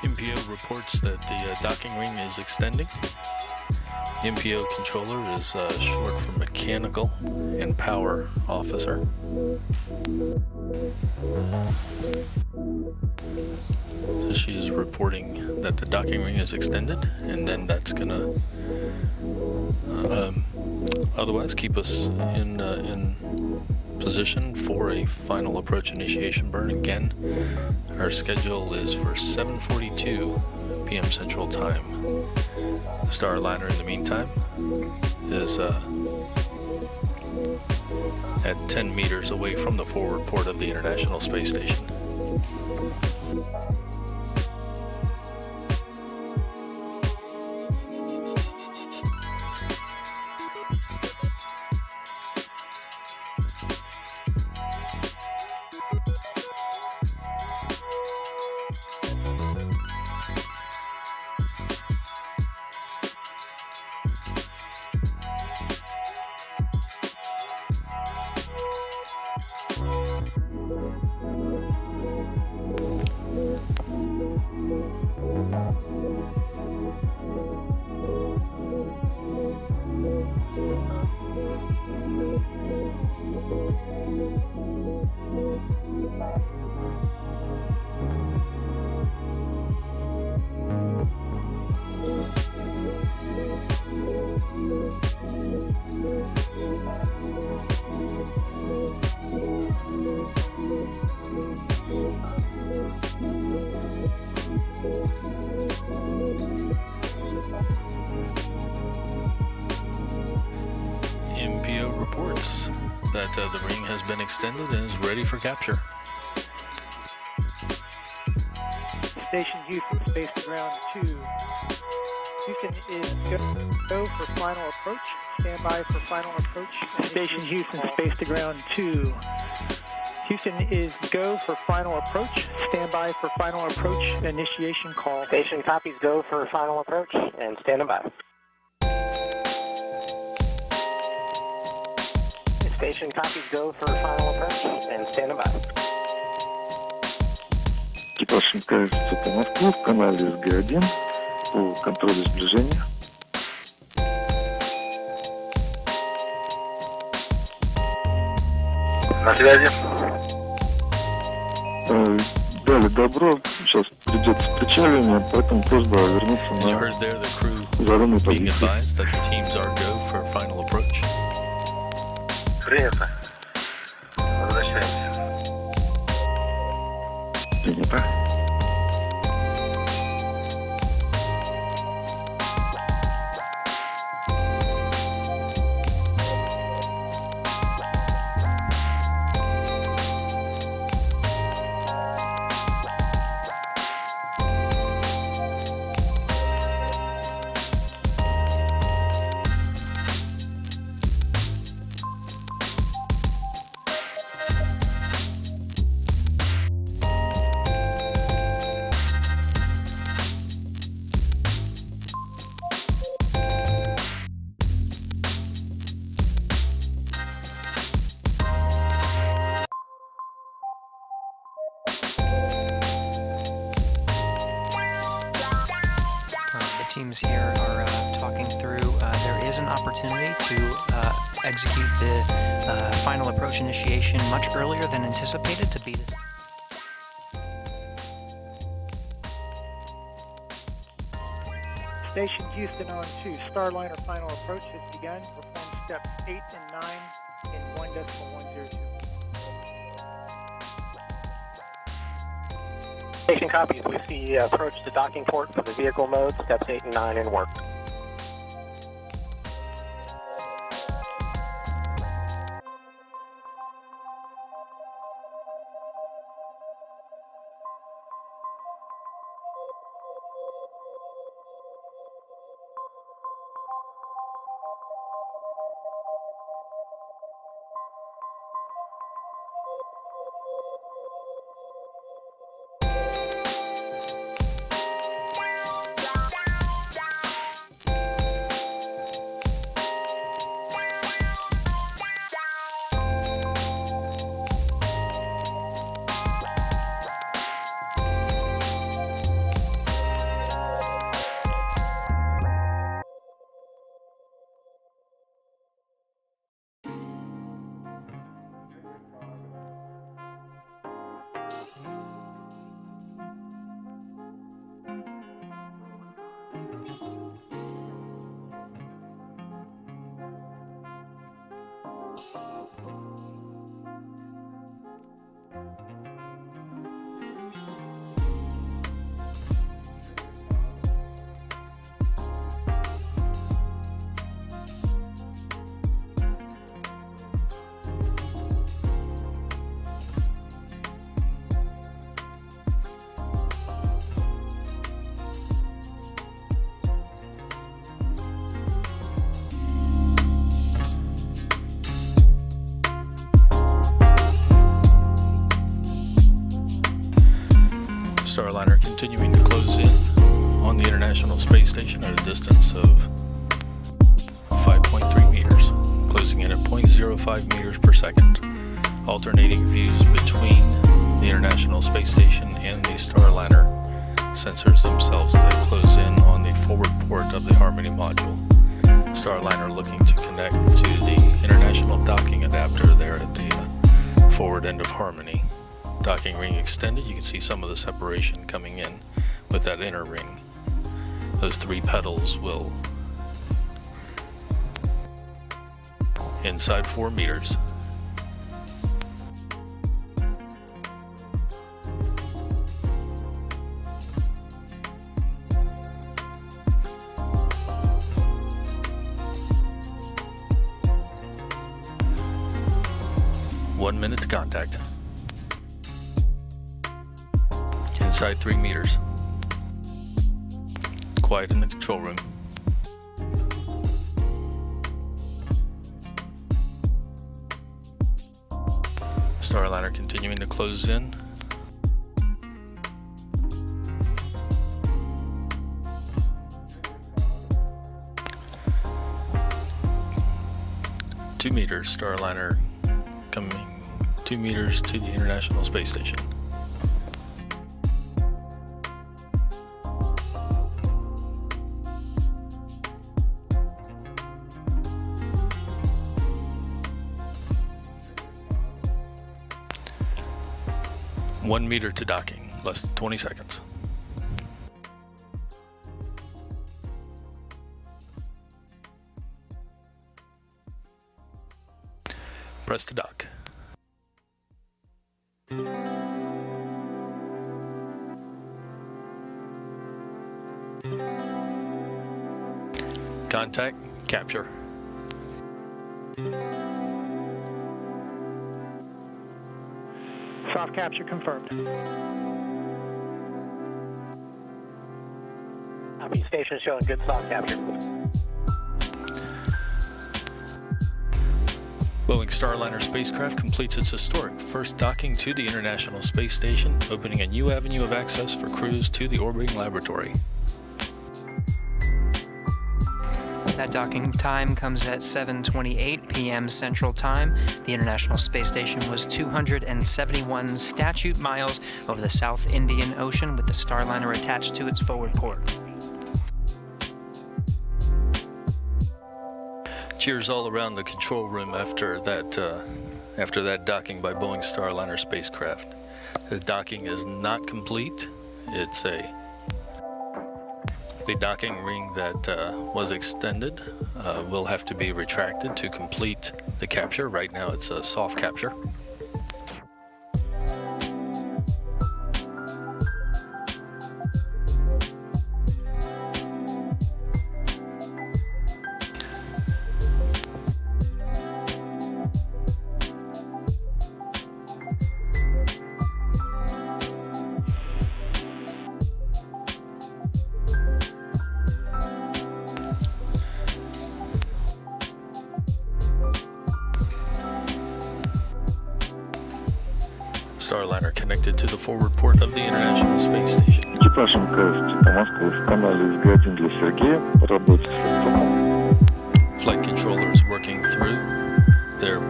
MPO reports that the docking ring is extending. MPO controller is short for mechanical and power officer. So she is reporting that the docking ring is extended, and then that's gonna otherwise keep us in position for a final approach initiation burn. Again, our schedule is for 7:42 p.m. Central Time. The Starliner, in the meantime, is at 10 meters away from the forward port of the International Space Station. MPO reports that the ring has been extended and is ready for capture. Station Houston, space to ground 2. Houston is go for final approach. Stand by for final approach. Station Houston, space to ground 2. Houston is go for final approach. Stand by for final approach. Initiation call. Station copies go for final approach and standing by. Station copies go for final approach and standing by. Экипаж МКС по Москве в канале СГ-1 по контролю сближения. На связи. Дали добро, сейчас придется причаливание, поэтому просьба вернуться You на heard there the crew заданную being позицию. advised that the teams are go for final approach. Принято. Возвращаемся. Принято. Teams here are talking through. There is an opportunity to execute the final approach initiation much earlier than anticipated to be. Station Houston on 2. Starliner final approach has begun. Perform steps 8 and 9 in 1.102. Station copies. We see approach to docking port for the vehicle mode, steps 8 and 9 in work. Starliner continuing to close in on the International Space Station at a distance of 5.3 meters, closing in at 0.05 meters per second, alternating views between the International Space Station and the Starliner sensors themselves as they close in on the forward port of the Harmony module. Starliner looking to connect to the International docking adapter there at the forward end of Harmony. Docking ring extended, you can see some of the separation coming in with that inner ring. Those 3 pedals will inside 4 meters. One minute to contact. Inside 3 meters. quiet in the control room. Starliner continuing to close in. Two meters, Starliner coming 2 meters to the International Space Station. One meter to docking, less than 20 seconds. Press to dock. Contact, capture. Soft capture confirmed. Copy, station showing good soft capture. Boeing Starliner spacecraft completes its historic first docking to the International Space Station, opening a new avenue of access for crews to the orbiting laboratory. That docking time comes at 7:28 p.m. Central Time. The International Space Station was 271 statute miles over the South Indian Ocean with the Starliner attached to its forward port. Cheers all around the control room after that docking by Boeing Starliner spacecraft. The docking is not complete. It's the docking ring that was extended will have to be retracted to complete the capture. Right now it's a soft capture. Starliner connected to the forward port of the International Space Station. Экипаж МКС Москвы в канале «Ss» для Сергея по работе с лифтом. Flight controllers working through their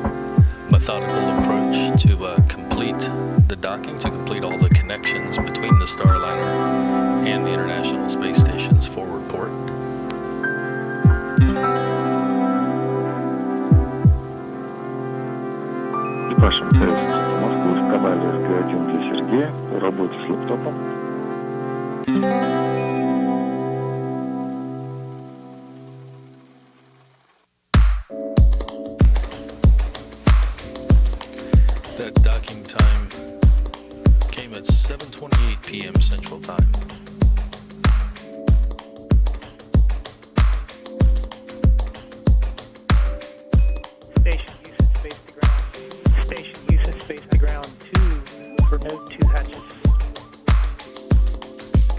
methodical approach to complete the docking, to complete all the connections between the Starliner and the International Space Station's forward port. Экипаж МКС Москвы в канале «Ss» для Сергея по работе с лэптопом. That docking time came at 7:28 p.m. Central Time. Station usage space to ground. Station usage space to ground 2 for node 2 hatches.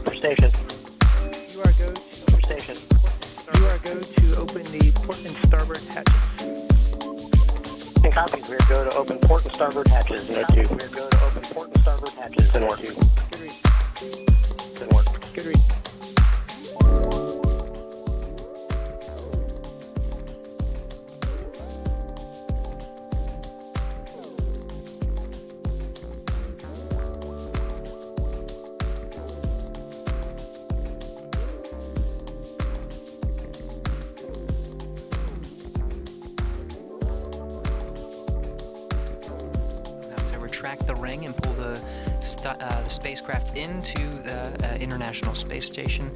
For station. You are go to For station. You are go to open the port and starboard hatches. And copies, we are go to open port and starboard hatches. Node 2. We are go to open port and starboard hatches. Good work. Good read. Good work. Good read. Retract the ring and pull the spacecraft into the International Space Station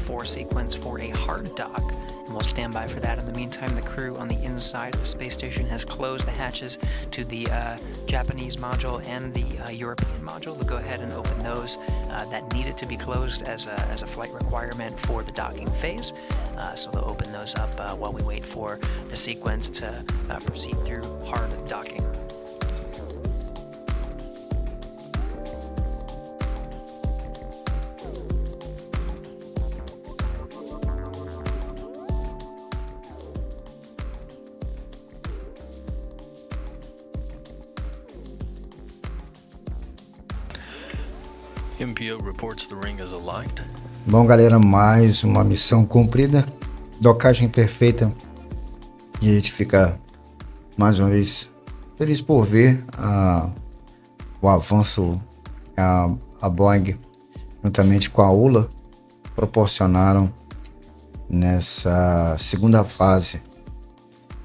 for sequence for a hard dock. And we'll stand by for that. In the meantime, the crew on the inside of the space station has closed the hatches to the Japanese module and the European module. They'll go ahead and open those that needed to be closed as a flight requirement for the docking phase. So they'll open those up while we wait for the sequence to proceed through hard docking. MPO reports the ring is aligned. Bom, galera, mais uma missão cumprida. Docagem perfeita. E a gente fica, mais uma vez, feliz por ver o avanço a Boeing, juntamente com a ULA, proporcionaram nessa segunda fase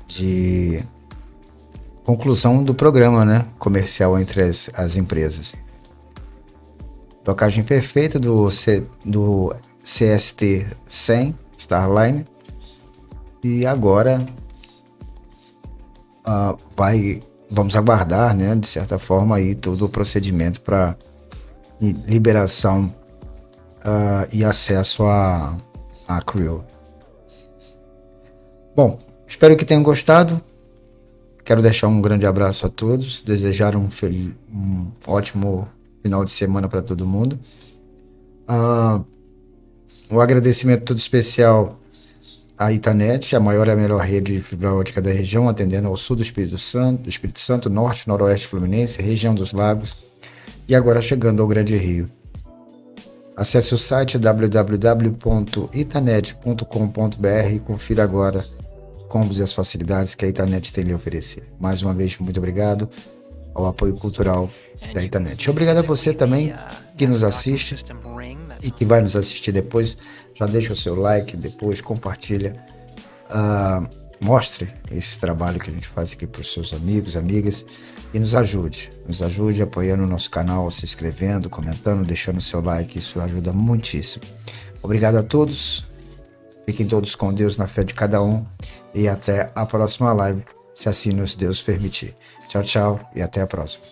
de conclusão do programa, né, comercial entre as empresas. Docagem perfeita do CST-100 Starliner. E agora vamos aguardar, né, de certa forma, aí todo o procedimento para liberação e acesso à crew. Bom, espero que tenham gostado. Quero deixar um grande abraço a todos, desejar um ótimo final de semana para todo mundo. Um agradecimento todo especial à Itanet, a maior e a melhor rede de fibra ótica da região, atendendo ao sul do Espírito Santo, norte, noroeste Fluminense, região dos lagos e agora chegando ao Grande Rio. Acesse o site www.itanet.com.br e confira agora combos e as facilidades que a Itanet tem lhe oferecer. Mais uma vez, muito obrigado ao apoio cultural da Itanet. Obrigado a você também que nos assiste e que vai nos assistir depois. Já deixa o seu like, depois compartilha, mostre esse trabalho que a gente faz aqui para os seus amigos, amigas, e nos ajude apoiando o nosso canal, se inscrevendo, comentando, deixando o seu like, isso ajuda muitíssimo. Obrigado a todos, fiquem todos com Deus na fé de cada um e até a próxima live, se assim nos Deus permitir. Tchau, tchau e até a próxima.